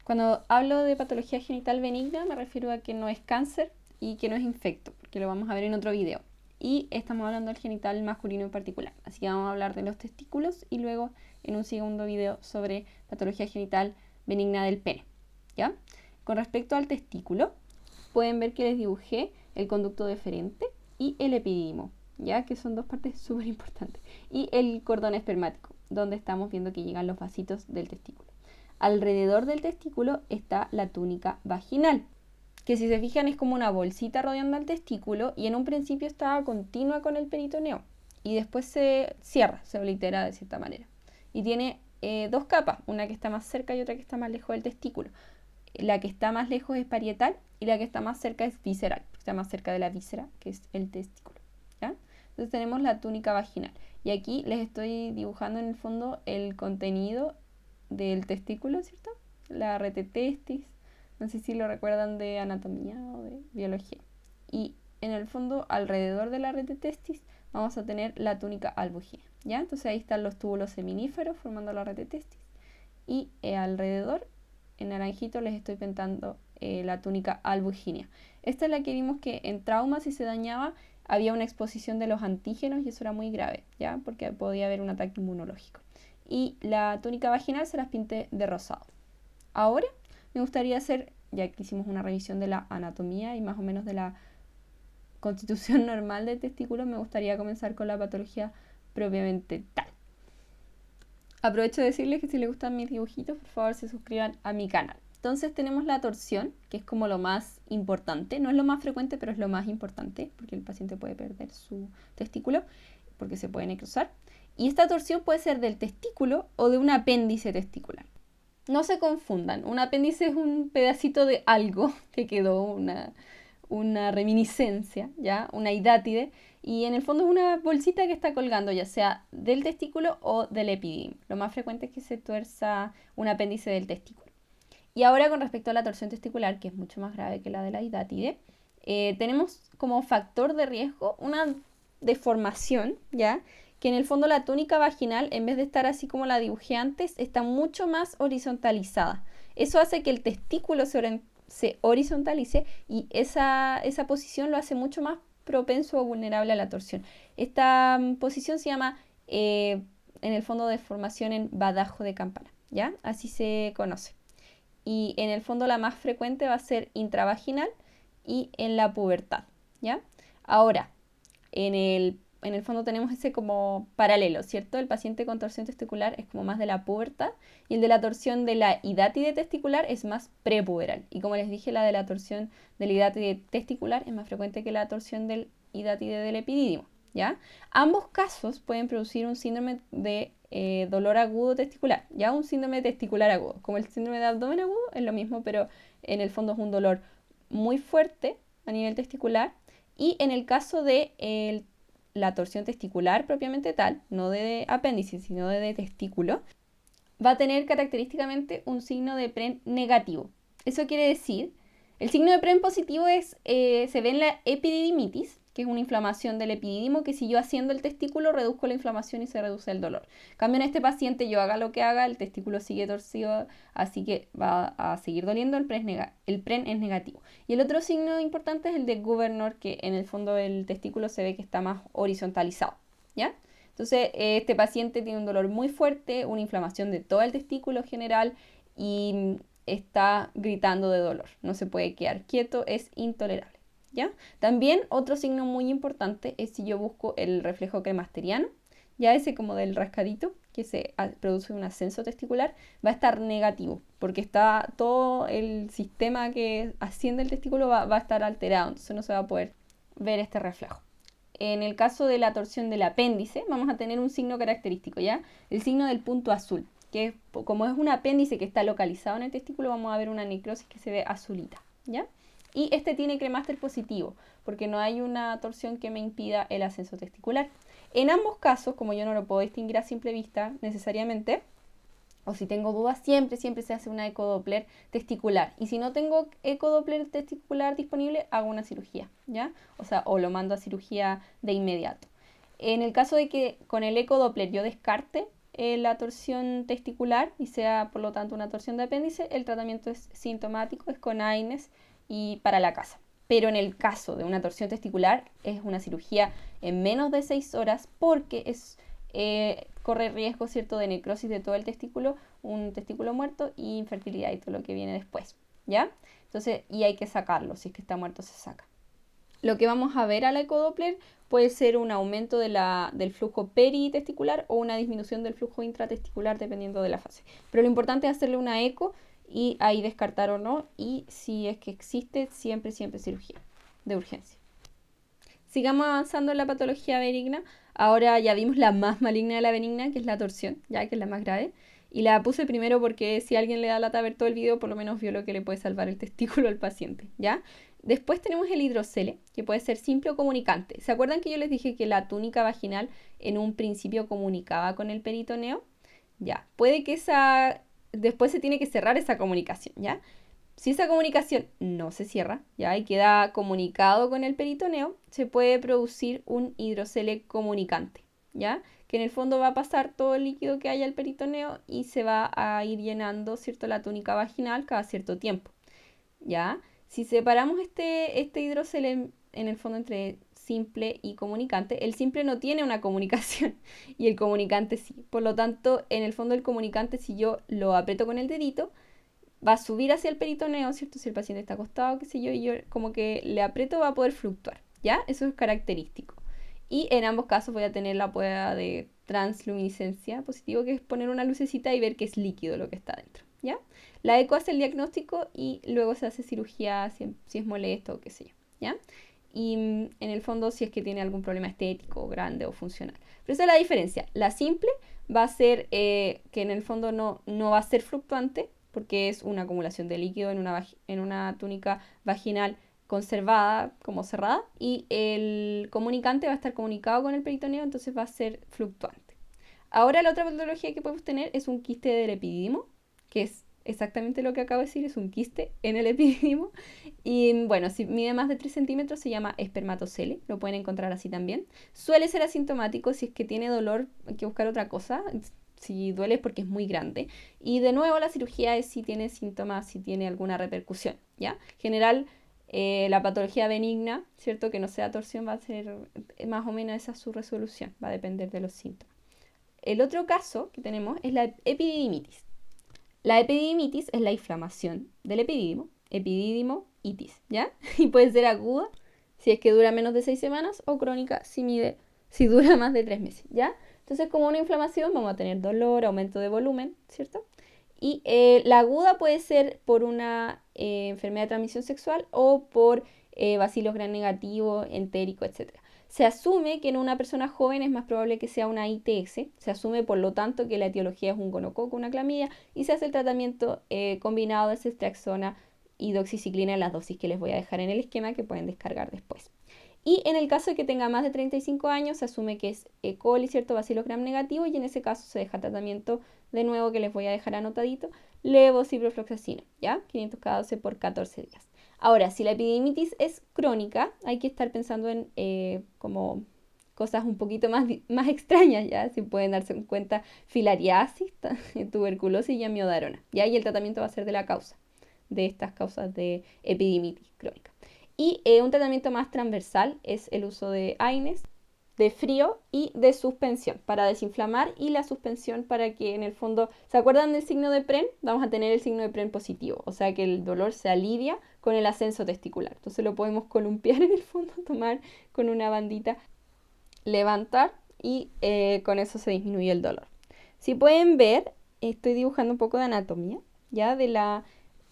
Cuando hablo de patología genital benigna me refiero a que no es cáncer y que no es infecto, porque lo vamos a ver en otro video. Y estamos hablando del genital masculino en particular. Así que vamos a hablar de los testículos y luego en un segundo video sobre patología genital benigna del pene. ¿Ya? Con respecto al testículo, pueden ver que les dibujé el conducto deferente y el epidídimo, ya que son dos partes súper importantes. Y el cordón espermático, donde estamos viendo que llegan los vasitos del testículo. Alrededor del testículo está la túnica vaginal, que si se fijan es como una bolsita rodeando al testículo y en un principio está continua con el peritoneo y después se cierra, se oblitera de cierta manera. Y tiene dos capas, una que está más cerca y otra que está más lejos del testículo. La que está más lejos es parietal y la que está más cerca es visceral, está más cerca de la víscera, que es el testículo. ¿Ya? Entonces tenemos la túnica vaginal. Y aquí les estoy dibujando en el fondo el contenido del testículo, ¿cierto? La retetestis, no sé si lo recuerdan de anatomía o de biología. Y en el fondo, alrededor de la retetestis, vamos a tener la túnica albugínea, ¿ya? Entonces ahí están los túbulos seminíferos formando la retetestis. Y alrededor, en naranjito, les estoy pintando la túnica albugínea. Esta es la que vimos que en trauma, si se dañaba, había una exposición de los antígenos y eso era muy grave, ¿ya? Porque podía haber un ataque inmunológico. Y la túnica vaginal se las pinté de rosado. Ahora me gustaría hacer, ya que hicimos una revisión de la anatomía y más o menos de la constitución normal del testículo, me gustaría comenzar con la patología propiamente tal. Aprovecho de decirles que si les gustan mis dibujitos, por favor se suscriban a mi canal. Entonces tenemos la torsión, que es como lo más importante. No es lo más frecuente, pero es lo más importante, porque el paciente puede perder su testículo, porque se puede necrosar. Y esta torsión puede ser del testículo o de un apéndice testicular. No se confundan, un apéndice es un pedacito de algo que quedó, una reminiscencia, ¿ya? Una hidátide, y en el fondo es una bolsita que está colgando, ya sea del testículo o del epidídimo. Lo más frecuente es que se tuerza un apéndice del testículo. Y ahora con respecto a la torsión testicular, que es mucho más grave que la de la hidátide, tenemos como factor de riesgo una deformación, ¿ya? Que en el fondo la túnica vaginal, en vez de estar así como la dibujé antes, está mucho más horizontalizada. Eso hace que el testículo se horizontalice y esa posición lo hace mucho más propenso o vulnerable a la torsión. Esta posición se llama, en el fondo, deformación en badajo de campana, ¿ya? Así se conoce. Y en el fondo la más frecuente va a ser intravaginal y en la pubertad, ¿ya? Ahora, en el fondo tenemos ese como paralelo, ¿cierto? El paciente con torsión testicular es como más de la pubertad y el de la torsión de la hidátide testicular es más prepuberal. Y como les dije, la de la torsión de la hidátide testicular es más frecuente que la torsión del hidátide del epidídimo, ¿ya? Ambos casos pueden producir un síndrome de dolor agudo testicular, ¿ya? Un síndrome testicular agudo. Como el síndrome de abdomen agudo es lo mismo, pero en el fondo es un dolor muy fuerte a nivel testicular. Y en el caso de la torsión testicular propiamente tal, no de apéndice, sino de testículo, va a tener característicamente un signo de PREN negativo. Eso quiere decir, el signo de PREN positivo se ve en la epididimitis, que es una inflamación del epidídimo, que si yo haciendo el testículo reduzco la inflamación y se reduce el dolor. En cambio, en este paciente yo haga lo que haga, el testículo sigue torcido, así que va a seguir doliendo, el PREN es negativo. Y el otro signo importante es el de Governor, que en el fondo del testículo se ve que está más horizontalizado, ¿ya? Entonces, este paciente tiene un dolor muy fuerte, una inflamación de todo el testículo general y está gritando de dolor. No se puede quedar quieto, es intolerable, ¿ya? También otro signo muy importante es si yo busco el reflejo cremasteriano, ya ese como del rascadito, que se produce un ascenso testicular, va a estar negativo, porque está todo el sistema que asciende el testículo va a estar alterado, entonces no se va a poder ver este reflejo. En el caso de la torsión del apéndice, vamos a tener un signo característico, ¿ya? El signo del punto azul, que como es un apéndice que está localizado en el testículo, vamos a ver una necrosis que se ve azulita, ¿ya? Y este tiene cremaster positivo, porque no hay una torsión que me impida el ascenso testicular. En ambos casos, como yo no lo puedo distinguir a simple vista necesariamente, o si tengo dudas, siempre se hace una ecodoppler testicular. Y si no tengo ecodoppler testicular disponible, hago una cirugía, ¿ya? O sea, o lo mando a cirugía de inmediato. En el caso de que con el ecodoppler yo descarte la torsión testicular y sea por lo tanto una torsión de apéndice, el tratamiento es sintomático, es con AINES y para la casa. Pero en el caso de una torsión testicular es una cirugía en menos de 6 horas porque corre riesgo, ¿cierto?, de necrosis de todo el testículo, un testículo muerto y infertilidad y todo lo que viene después, ¿ya? Entonces, y hay que sacarlo, si es que está muerto se saca. Lo que vamos a ver a la ecodoppler puede ser un aumento del flujo peritesticular o una disminución del flujo intratesticular dependiendo de la fase. Pero lo importante es hacerle una eco y ahí descartar o no, y si es que existe, siempre cirugía de urgencia. Sigamos avanzando en la patología benigna. Ahora ya vimos la más maligna de la benigna, que es la torsión, ya que es la más grave. Y la puse primero porque si alguien le da lata a ver todo el video, por lo menos vio lo que le puede salvar el testículo al paciente, ¿ya? Después tenemos el hidrocele, que puede ser simple o comunicante. ¿Se acuerdan que yo les dije que la túnica vaginal en un principio comunicaba con el peritoneo? Ya, puede que después se tiene que cerrar esa comunicación, ¿ya? Si esa comunicación no se cierra, ¿ya? Y queda comunicado con el peritoneo, se puede producir un hidrocele comunicante, ¿ya? Que en el fondo va a pasar todo el líquido que haya al peritoneo y se va a ir llenando, ¿cierto?, la túnica vaginal cada cierto tiempo, ¿ya? Si separamos este hidrocele en el fondo entre simple y comunicante, el simple no tiene una comunicación y el comunicante sí. Por lo tanto, en el fondo el comunicante, si yo lo aprieto con el dedito, va a subir hacia el peritoneo, ¿cierto? Si el paciente está acostado, qué sé yo, y yo como que le aprieto, va a poder fluctuar, ¿ya? Eso es característico. Y en ambos casos voy a tener la prueba de transluminiscencia positivo, que es poner una lucecita y ver que es líquido lo que está dentro, ¿ya? La eco hace el diagnóstico y luego se hace cirugía si es molesto o qué sé yo, ¿ya? Y en el fondo si es que tiene algún problema estético, grande o funcional. Pero esa es la diferencia. La simple va a ser que en el fondo no va a ser fluctuante porque es una acumulación de líquido en una túnica vaginal conservada, como cerrada, y el comunicante va a estar comunicado con el peritoneo, entonces va a ser fluctuante. Ahora la otra patología que podemos tener es un quiste del epidídimo, que es exactamente lo que acabo de decir, es un quiste en el epidídimo. Y bueno, si mide más de 3 centímetros se llama espermatocele, lo pueden encontrar así también. Suele ser asintomático, si es que tiene dolor hay que buscar otra cosa, si duele es porque es muy grande. Y de nuevo la cirugía es si tiene síntomas, si tiene alguna repercusión, ¿ya? En general, la patología benigna, ¿cierto? Que no sea torsión, va a ser más o menos esa su resolución, va a depender de los síntomas. El otro caso que tenemos es la epididimitis. La epididimitis es la inflamación del epididimo-itis, ¿ya? Y puede ser aguda si es que dura menos de 6 semanas o crónica si dura más de 3 meses, ¿ya? Entonces, como una inflamación, vamos a tener dolor, aumento de volumen, ¿cierto? Y la aguda puede ser por una enfermedad de transmisión sexual o por bacilos gram negativo, entérico, etc. Se asume que en una persona joven es más probable que sea una ITS. Se asume, por lo tanto, que la etiología es un gonococo, una clamidia, y se hace el tratamiento combinado de ceftriaxona y doxiciclina en las dosis que les voy a dejar en el esquema que pueden descargar después. Y en el caso de que tenga más de 35 años, se asume que es E. coli, ¿cierto? Bacilos gram negativo, y en ese caso se deja tratamiento de nuevo que les voy a dejar anotadito, levociprofloxacino, ¿ya? 500 cada 12 por 14 días. Ahora, si la epididimitis es crónica, hay que estar pensando en como cosas un poquito más extrañas, ¿ya? Si pueden darse cuenta, filariasis, tuberculosis y amiodarona, ¿ya? Y el tratamiento va a ser de la causa, de estas causas de epididimitis crónica. Y un tratamiento más transversal es el uso de AINES, de frío y de suspensión para desinflamar, y la suspensión para que en el fondo, ¿se acuerdan del signo de PREN? Vamos a tener el signo de PREN positivo, o sea que el dolor se alivia con el ascenso testicular. Entonces lo podemos columpiar en el fondo, tomar con una bandita, levantar y con eso se disminuye el dolor. Si pueden ver, estoy dibujando un poco de anatomía, ya de la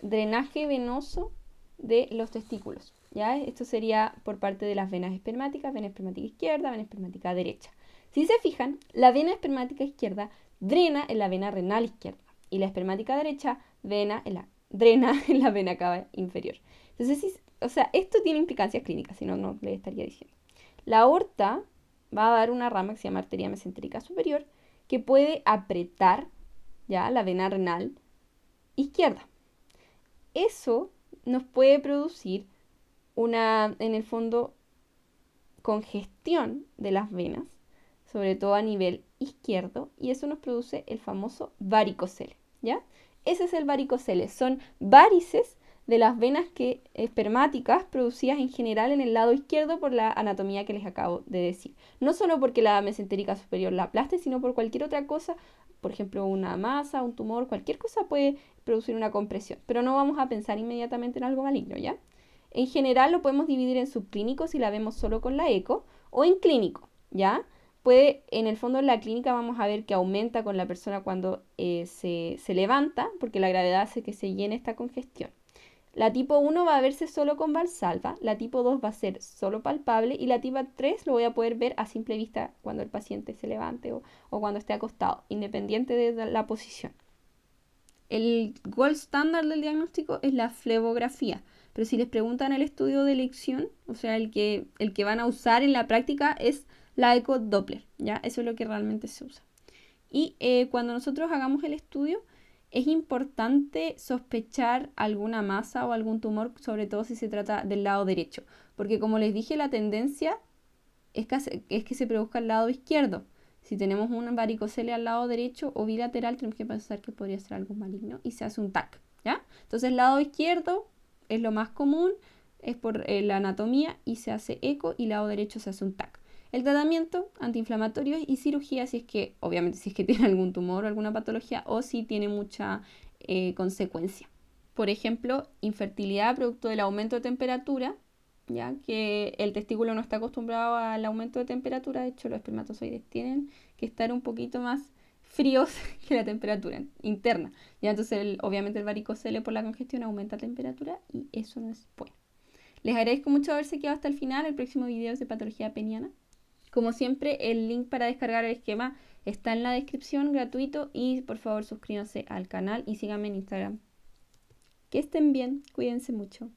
drenaje venoso de los testículos. ¿Ya? Esto sería por parte de las venas espermáticas, vena espermática izquierda, vena espermática derecha. Si se fijan, la vena espermática izquierda drena en la vena renal izquierda y la espermática derecha drena en la vena cava inferior. Entonces, esto tiene implicancias clínicas, si no, no les estaría diciendo. La aorta va a dar una rama que se llama arteria mesentérica superior, que puede apretar, ¿ya?, la vena renal izquierda. Eso nos puede producir en el fondo, congestión de las venas, sobre todo a nivel izquierdo y eso nos produce el famoso varicocele, ¿ya? Ese es el varicocele, son varices de las venas espermáticas producidas en general en el lado izquierdo por la anatomía que les acabo de decir. No solo porque la mesentérica superior la aplaste, sino por cualquier otra cosa, por ejemplo una masa, un tumor, cualquier cosa puede producir una compresión, pero no vamos a pensar inmediatamente en algo maligno, ¿ya? En general lo podemos dividir en subclínico si la vemos solo con la eco o en clínico, ¿ya? En el fondo en la clínica vamos a ver que aumenta con la persona cuando se levanta, porque la gravedad hace que se llene esta congestión. La tipo 1 va a verse solo con Valsalva, la tipo 2 va a ser solo palpable y la tipo 3 lo voy a poder ver a simple vista cuando el paciente se levante o cuando esté acostado, independiente de la posición. El gold standard del diagnóstico es la flebografía, pero si les preguntan el estudio de elección, o sea, el que van a usar en la práctica es la eco Doppler, ¿ya? Eso es lo que realmente se usa. Y cuando nosotros hagamos el estudio, es importante sospechar alguna masa o algún tumor, sobre todo si se trata del lado derecho, porque como les dije, la tendencia es que se produzca al lado izquierdo. Si tenemos un varicocele al lado derecho o bilateral, tenemos que pensar que podría ser algo maligno y se hace un TAC, ¿ya? Entonces, el lado izquierdo es lo más común, es por la anatomía y se hace eco, y el lado derecho se hace un TAC. El tratamiento, antiinflamatorio y cirugía, obviamente si es que tiene algún tumor o alguna patología o si tiene mucha consecuencia. Por ejemplo, infertilidad producto del aumento de temperatura, ya que el testículo no está acostumbrado al aumento de temperatura. De hecho, los espermatozoides tienen que estar un poquito más fríos que la temperatura interna. Ya, entonces, obviamente el varicocele por la congestión aumenta la temperatura y eso no es bueno. Les agradezco mucho haberse quedado hasta el final. El próximo video es de patología peniana. Como siempre, el link para descargar el esquema está en la descripción, gratuito, y por favor suscríbanse al canal y síganme en Instagram. Que estén bien, cuídense mucho.